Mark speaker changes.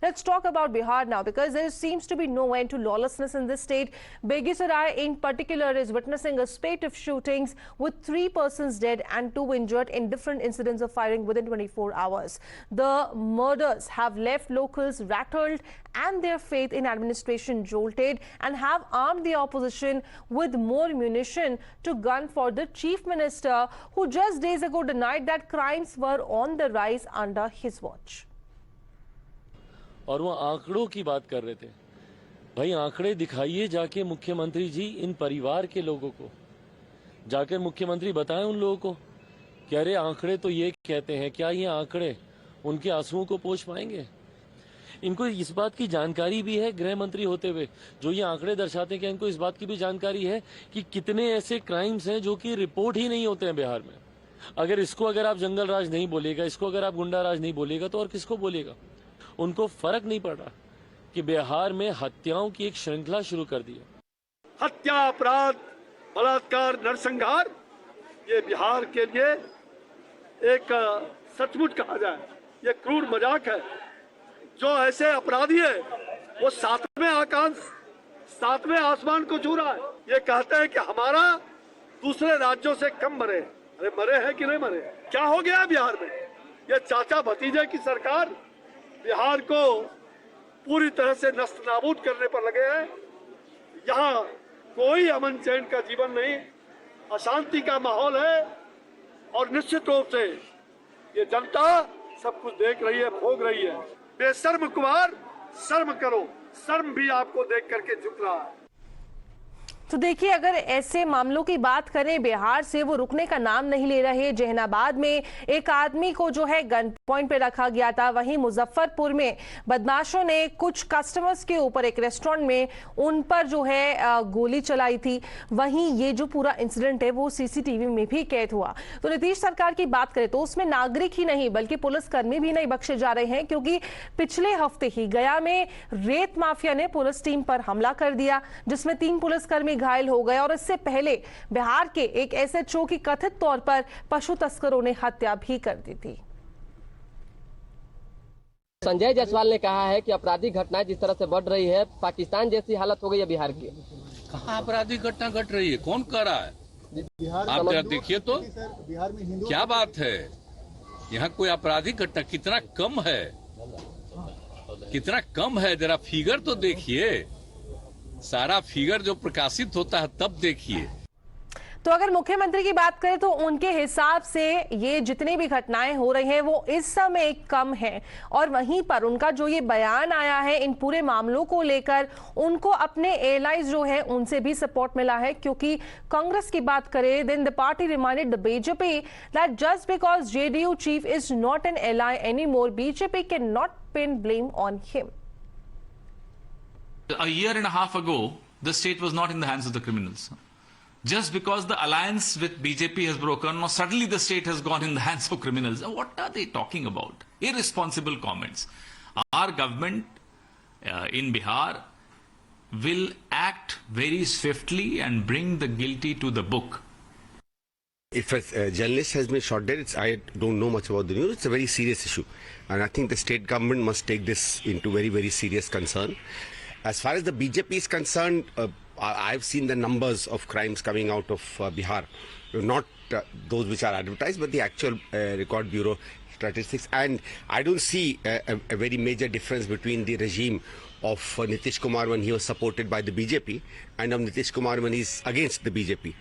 Speaker 1: Let's talk about Bihar now, because there seems to be no end to lawlessness in this state. Begusarai in particular is witnessing a spate of shootings with 3 persons dead and 2 injured in different incidents of firing within 24 hours. The murders have left locals rattled and their faith in administration jolted, and have armed the opposition with more munition to gun for the chief minister, who just days ago denied that crimes were on the rise under his watch.
Speaker 2: और वो आंकड़ों की बात कर रहे थे। भाई आंकड़े दिखाइए जाके मुख्यमंत्री जी, इन परिवार के लोगों को जाकर मुख्यमंत्री बताएं उन लोगों को कि अरे आंकड़े तो ये कहते हैं, क्या ये आंकड़े उनके आंसुओं को पोंछ पाएंगे? इनको इस बात की जानकारी भी है, गृह मंत्री होते हुए जो ये आंकड़े दर्शाते हैं, क्या इनको इस बात की भी जानकारी है कि कितने ऐसे क्राइम्स हैं जो कि रिपोर्ट ही नहीं होते हैं बिहार में? अगर आप जंगल राज नहीं बोलेगा, इसको अगर आप गुंडा राज नहीं बोलेगा, तो और किसको बोलेगा? उनको फर्क नहीं पड़ रहा कि बिहार में हत्याओं की एक श्रृंखला शुरू कर दी है।
Speaker 3: हत्या, अपराध, बलात्कार, नरसंहार, ये बिहार के लिए एक सचमुच कहा जाए ये क्रूर मजाक है। जो ऐसे अपराधी है वो सातवें आसमान को छू रहा है। ये कहते हैं कि हमारा दूसरे राज्यों से कम मरे। अरे मरे हैं कि नहीं मरे? क्या हो गया बिहार में? ये चाचा भतीजे की सरकार बिहार को पूरी तरह से नष्ट नाबूद करने पर लगे हैं। यहाँ कोई अमन चैन का जीवन नहीं, अशांति का माहौल है। और निश्चित रूप से ये जनता सब कुछ देख रही है, भोग रही है। बेशर्म कुमार, शर्म करो, शर्म भी आपको देख करके झुक रहा है।
Speaker 1: तो देखिए, अगर ऐसे मामलों की बात करें, बिहार से वो रुकने का नाम नहीं ले रहे। जहानाबाद में एक आदमी को जो है गन पॉइंट पे रखा गया था। वहीं मुजफ्फरपुर में बदमाशों ने कुछ कस्टमर्स के ऊपर एक रेस्टोरेंट में उन पर जो है गोली चलाई थी। वहीं ये जो पूरा इंसिडेंट है वो सीसीटीवी में भी कैद हुआ। तो नीतीश सरकार की बात करें तो उसमें नागरिक ही नहीं बल्कि पुलिसकर्मी भी नहीं बख्शे जा रहे हैं, क्योंकि पिछले हफ्ते ही गया में रेत माफिया ने पुलिस टीम पर हमला कर दिया, जिसमें 3 पुलिसकर्मी घायल हो गए। और इससे पहले बिहार के एक एसएचओ की कथित तौर पर पशु तस्करों ने हत्या भी कर दी थी।
Speaker 4: संजय जायसवाल ने कहा है कि आपराधिक घटनाएं जिस तरह से बढ़ रही है, पाकिस्तान जैसी हालत हो गई है बिहार की।
Speaker 5: कहाँ आपराधिक घटना घट रही है? कौन कर रहा है? आप जरा देखिए तो बिहार में क्या बात है। यहाँ कोई आपराधिक घटना कितना कम है, कितना कम है। जरा फिगर तो देखिए, सारा फिगर जो प्रकाशित होता है तब देखिए।
Speaker 1: तो अगर मुख्यमंत्री की बात करें तो उनके हिसाब से ये जितनी भी घटनाएं हो रही हैं वो इस समय कम है। और वहीं पर उनका जो ये बयान आया है इन पूरे मामलों को लेकर, उनको अपने एलाइज जो है उनसे भी सपोर्ट मिला है। क्योंकि कांग्रेस की बात करें, then the party reminded the BJP that just because JDU chief is not an ally anymore, BJP can not pin blame on him.
Speaker 6: A year and a half ago, the state was not in the hands of the criminals. Just because the alliance with BJP has broken, now suddenly the state has gone in the hands of criminals. What are they talking about? Irresponsible comments. Our government in Bihar will act very swiftly and bring the guilty to the book.
Speaker 7: If a journalist has been shot dead, I don't know much about the news. It's a very serious issue. And I think the state government must take this into very, very serious concern. As far as the BJP is concerned, I've seen the numbers of crimes coming out of Bihar, not those which are advertised, but the actual Record Bureau statistics. And I don't see a very major difference between the regime of Nitish Kumar when he was supported by the BJP and of Nitish Kumar when he's against the BJP.